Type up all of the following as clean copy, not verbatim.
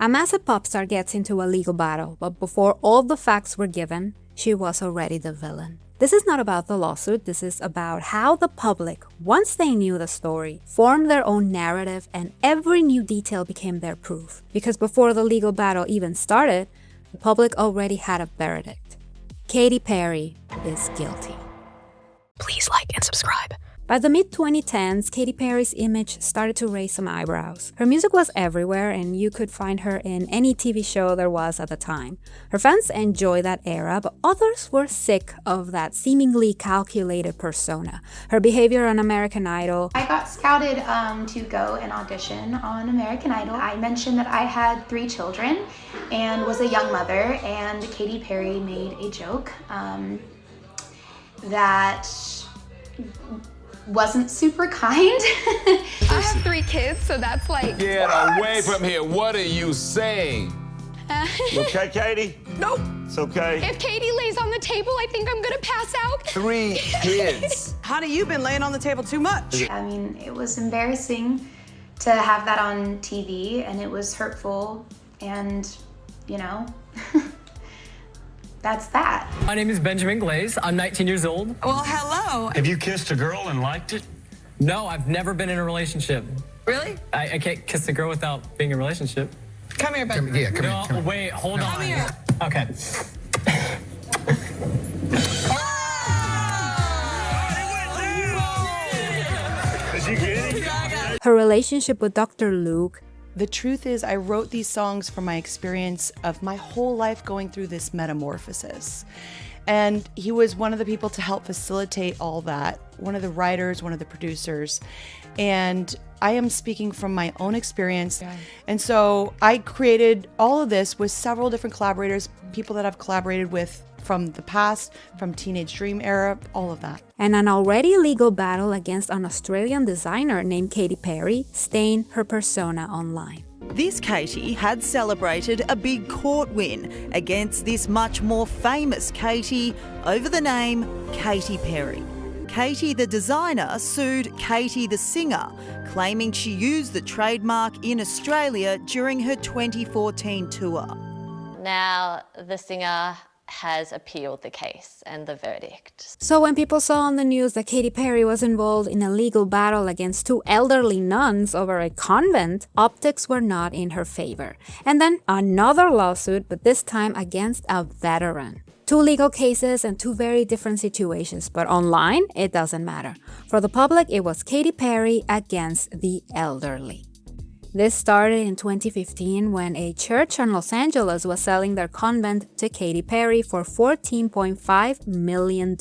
A massive pop star gets into a legal battle, but before all the facts were given, she was already the villain. This is not about the lawsuit, this is about how the public, once they knew the story, formed their own narrative and every new detail became their proof. Because before the legal battle even started, the public already had a verdict. Katy Perry is guilty. Please like and subscribe. By the mid-2010s, Katy Perry's image started to raise some eyebrows. Her music was everywhere and you could find her in any TV show there was at the time. Her fans enjoyed that era, but others were sick of that seemingly calculated persona. Her behavior on American Idol. I got scouted to go and audition on American Idol. I mentioned that I had 3 children and was a young mother, and Katy Perry made a joke that wasn't super kind. I have 3 kids, so that's like... Get away from here. What are you saying? You okay, Katy? Nope. It's okay. If Katy lays on the table, I think I'm gonna pass out. 3 kids. Honey, you've been laying on the table too much. I mean, it was embarrassing to have that on TV, and it was hurtful, and, you know, that's that. My name is Benjamin Glaze. I'm 19 years old. Well, hello. Have you kissed a girl and liked it? No, I've never been in a relationship. Really? I can't kiss a girl without being in a relationship. Come here, Benjamin. Yeah, come No, here. wait, hold on. Come here. Okay. Is you kidding? Her relationship with Dr. Luke. The truth is, I wrote these songs from my experience of my whole life going through this metamorphosis. And he was one of the people to help facilitate all that, one of the writers, one of the producers. And I am speaking from my own experience. Yeah. And so I created all of this with several different collaborators, people that I've collaborated with from the past, from Teenage Dream era, all of that. And an already legal battle against an Australian designer named Katy Perry stained her persona online. This Katy had celebrated a big court win against this much more famous Katy over the name Katy Perry. Katy the designer sued Katy the singer, claiming she used the trademark in Australia during her 2014 tour. Now the singer has appealed the case and the verdict. So when people saw on the news that Katy Perry was involved in a legal battle against 2 elderly nuns over a convent, optics were not in her favor. And then another lawsuit, but this time against a veteran. 2 legal cases and 2 very different situations, but online, it doesn't matter. For the public, it was Katy Perry against the elderly. This started in 2015 when a church in Los Angeles was selling their convent to Katy Perry for $14.5 million.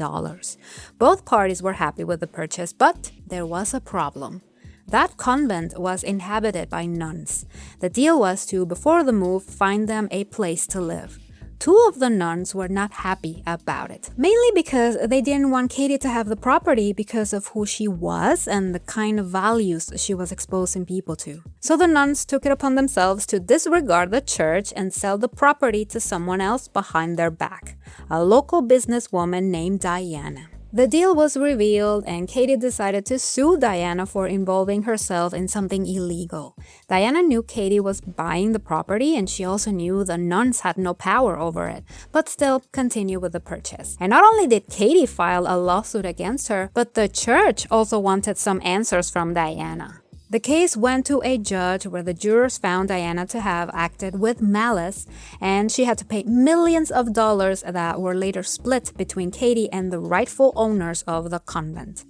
Both parties were happy with the purchase, but there was a problem. That convent was inhabited by nuns. The deal was to, before the move, find them a place to live. 2 of the nuns were not happy about it, mainly because they didn't want Katy to have the property because of who she was and the kind of values she was exposing people to. So the nuns took it upon themselves to disregard the church and sell the property to someone else behind their back, a local businesswoman named Diana. The deal was revealed and Katy decided to sue Diana for involving herself in something illegal. Diana knew Katy was buying the property and she also knew the nuns had no power over it, but still continued with the purchase. And not only did Katy file a lawsuit against her, but the church also wanted some answers from Diana. The case went to a judge where the jurors found Diana to have acted with malice, and she had to pay millions of dollars that were later split between Katy and the rightful owners of the convent.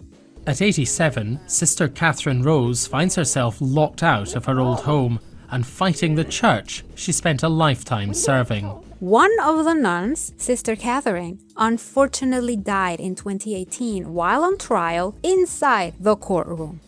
At 87, Sister Catherine Rose finds herself locked out of her old home and fighting the church she spent a lifetime serving. One of the nuns, Sister Catherine, unfortunately died in 2018 while on trial inside the courtroom.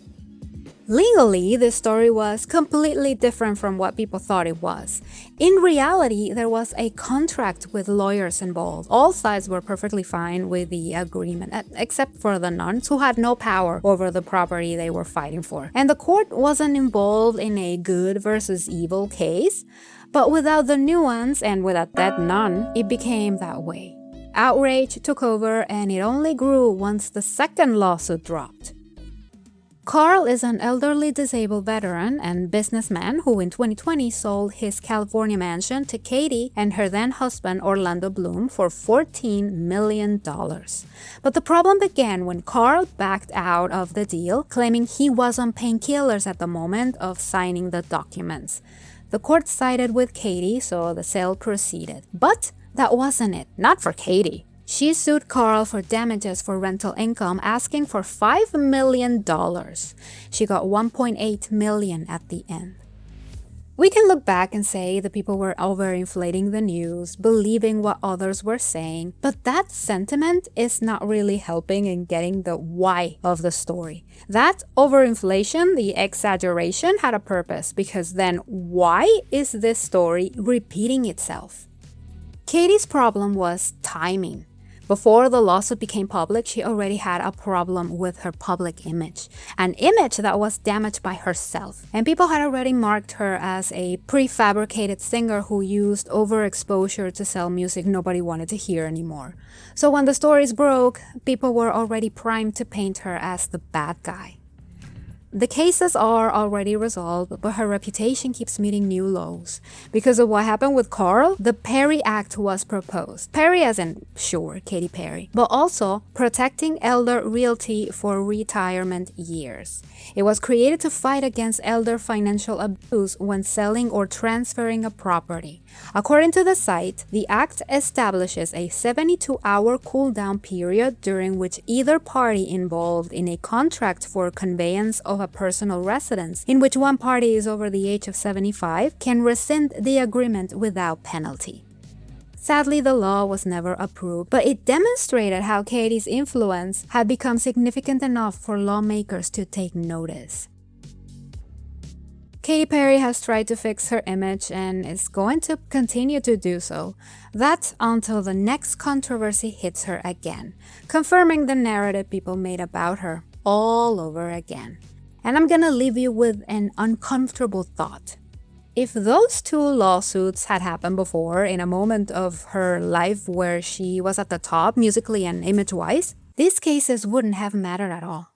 Legally, this story was completely different from what people thought it was. In reality, there was a contract with lawyers involved. All sides were perfectly fine with the agreement, except for the nuns, who had no power over the property they were fighting for. And the court wasn't involved in a good versus evil case, but without the nuance and with a dead nun, it became that way. Outrage took over, and it only grew once the second lawsuit dropped. Carl is an elderly disabled veteran and businessman who in 2020 sold his California mansion to Katy and her then husband Orlando Bloom for $14 million. But the problem began when Carl backed out of the deal, claiming he was on painkillers at the moment of signing the documents. The court sided with Katy, so the sale proceeded. But that wasn't it, not for Katy. She sued Carl for damages for rental income, asking for $5 million. She got $1.8 million at the end. We can look back and say the people were overinflating the news, believing what others were saying, but that sentiment is not really helping in getting the why of the story. That overinflation, the exaggeration, had a purpose, because then why is this story repeating itself? Katy's problem was timing. Before the lawsuit became public, she already had a problem with her public image, an image that was damaged by herself. And people had already marked her as a prefabricated singer who used overexposure to sell music nobody wanted to hear anymore. So when the stories broke, people were already primed to paint her as the bad guy. The cases are already resolved, but her reputation keeps meeting new lows. Because of what happened with Carl, the Perry Act was proposed. Perry as in, sure, Katy Perry, but also protecting elder realty for retirement years. It was created to fight against elder financial abuse when selling or transferring a property. According to the site, the act establishes a 72-hour cool-down period during which either party involved in a contract for conveyance of a personal residence, in which one party is over the age of 75, can rescind the agreement without penalty. Sadly, the law was never approved, but it demonstrated how Katy's influence had become significant enough for lawmakers to take notice. Katy Perry has tried to fix her image and is going to continue to do so. That's until the next controversy hits her again, confirming the narrative people made about her all over again. And I'm gonna leave you with an uncomfortable thought. If those two lawsuits had happened before, in a moment of her life where she was at the top musically and image-wise, these cases wouldn't have mattered at all.